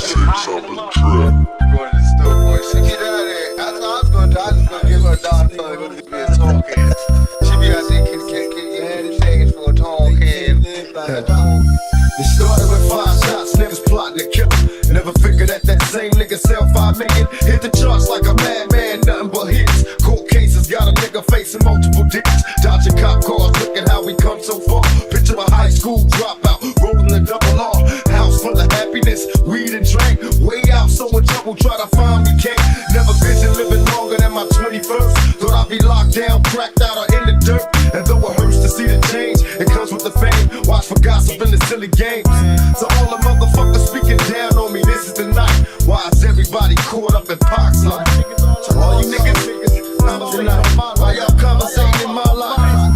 6 on the track. Going to the store, boy. She get out of there. I was gonna give her a dollar for it. Gonna be a tall can. She be out there, kid, things for a tall can. It started with 5 shots, niggas plotting to kill him. Never figured that same nigga sell 5 million. Hit the charts like a madman, nothing but hits. Court cases got a nigga facing multiple dicks. Dodging cop cars, look at how we come so far. Picture a high school dropout, rolling the double R. House full of happiness, weed and drink. Way out, so in trouble, try to find me, can't. Never vision living longer than my 21st. Thought I'd be locked down, cracked out, or in the dirt. And though it hurts to see the change, it comes with the fame. Watch for gossip in the silly games. So all the motherfuckers speaking down on me, this is the night. Why is everybody caught up in Pac's life? So all you niggas, tonight, why y'all conversating in my life?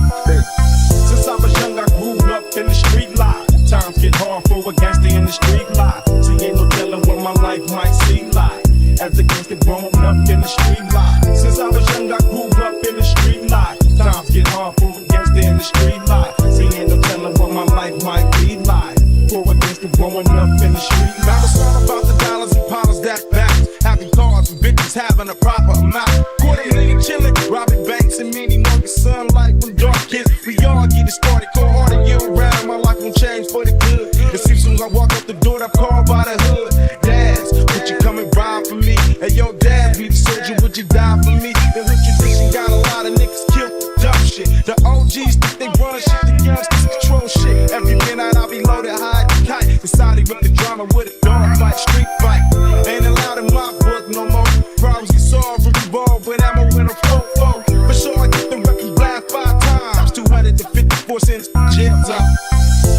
Since I was young, I grew up in the street life. Times get hard for a gangster in the street life. See, ain't no telling what my life might seem like as a gangster growing up in the street life. Since I was young, I grew up in the street life. Times get hard for a gangster in the street life. See, ain't no telling what my life might be like for a gangster growing up in the street life. It's all about the dollars and powers that back. Having cars and bitches having a proper amount. Quarter million chillin', robbing banks and many mortgage sunlight from dark kids. We all get it started, cold hearted year round. My life won't change for the good. It seems soon as I walk up the door, I'm called by the hood. Dads, would you come and ride for me? Hey, yo, dad, be the soldier, would you die for me? The hood tradition got a lot of niggas killed for dumb shit. The OGs think they run shit, the youngsters control shit. Every midnight I'll be loaded, high and kite. Decided with the drama, with a dog fight, street fight. Ain't allowed in my book no more. Problems get solved with revolve with ammo in a 4-4. For sure I get the record blast 5 times. 254 cents jail time.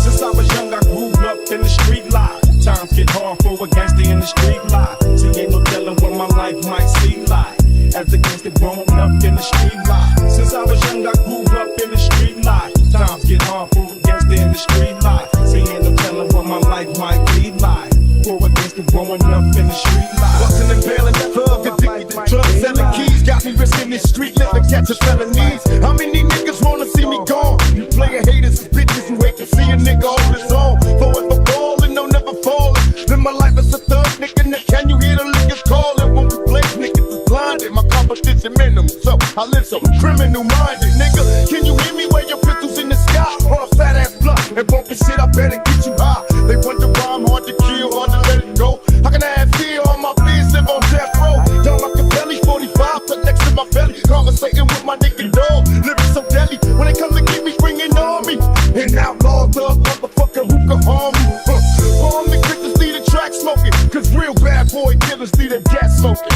Since I was young, I grew up in the street life. Times get hard for a gangster in the street life. See, ain't no telling what my life might seem like as a gangster growing up in the street life. Since I was young, I grew up in the street life. Times get hard for a gangster in the street life. See, ain't no telling what my life might be like for a gangster growing up in the street life. Bustin' and bailing, thug addicted to drugs, selling keys. Got me risking this street living, catching felonies. How many niggas wanna see me gone? You playin' haters and bitches who hate to see a nigga hold his own. Forever ballin', no never fallin'. Live my life as a thug, nigga. Now can you hear the niggas callin'? When we play, niggas is blinded. My competition minimal, so I live so criminal minded, nigga. Can you hear me where your pistols in the sky? Or a fat ass blunt and bumpin' shit, I better get you high. They wonder why I'm hard to kill, hard to let it go. How can I have fear? All my fears live on death row. Down like a belly, 45 tucked next to my belly. Conversating with my nigga dog, living so deadly. When they come to get me, bringing on me. An outlaw thug, motherfucker who can harm me. Harm me, quick see the track smoking. Cause real bad boy killers see the gas smoking.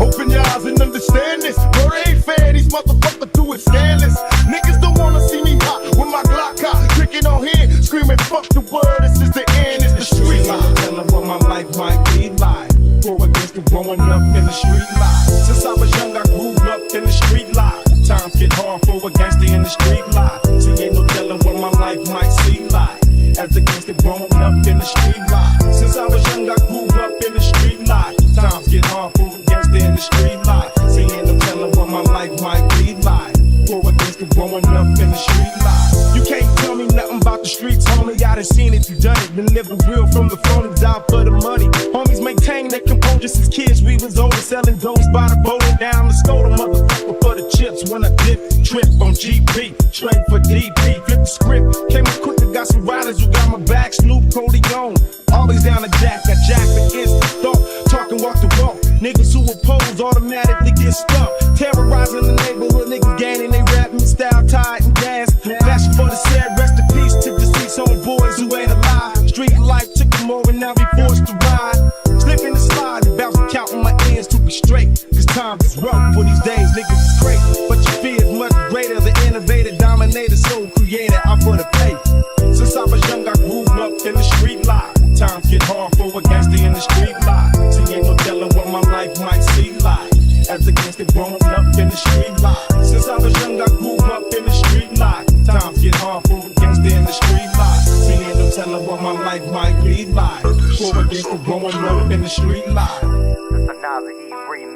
Open your eyes and understand this. Bro, they ain't fair, these motherfuckers do it scandalous. Niggas don't wanna see me hot with my Glock hot. Drinking on here, screaming fuck the world, this is the end, it's the street life. Telling what my life might be like for a gangster growing up in the street life. Since I was young, I grew up in the street life. Times get hard for a gangster in the street life. See, ain't no telling what my life might seem like as a gangster growing up in the street life. Since I was young, I grew up in the street life. Times get hard for a gangster in the street life. See, ain't no telling what my life might be like for a gangster growing up in the street life. You can't tell me nothing about the streets, homie. I done seen it, you done it. Been living real from the phone and die for the money. Homies maintain their composure since kids. We was older, selling doors by the boat and down the Skoda, motherfucker for the chips. When I dip, trip on GP, trade for DP, flip the script. Came up quick, I got some riders who got my back. Snoop, Corleone, always down to Jack. Got Jack for instant thought, talking walk to walk. Niggas who oppose automatically get stuck. Terrorizing the neighborhood, niggas gaining they rapping style, tied and dance. Fashion for the sad, rest in peace to deceased homeboys who ain't alive. Street life took them over, now we forced to ride. Slipping and sliding, bouncing, counting my ends to be straight. Cause times is rough for these days, niggas is great. But your fear is much greater, the innovator, dominator, soul creator, I'm for the pay. Since I was young, I grew up in the street life. Times get hard for a gangster in the street life. See, ain't no telling what my life might seem like as a gangster growing up in the street life. Since I was young, I grew up in the street life. Times get hard for a gangster in the street life. See, ain't no telling what my life might be like for a gangster growing up in the street life. Another E remix.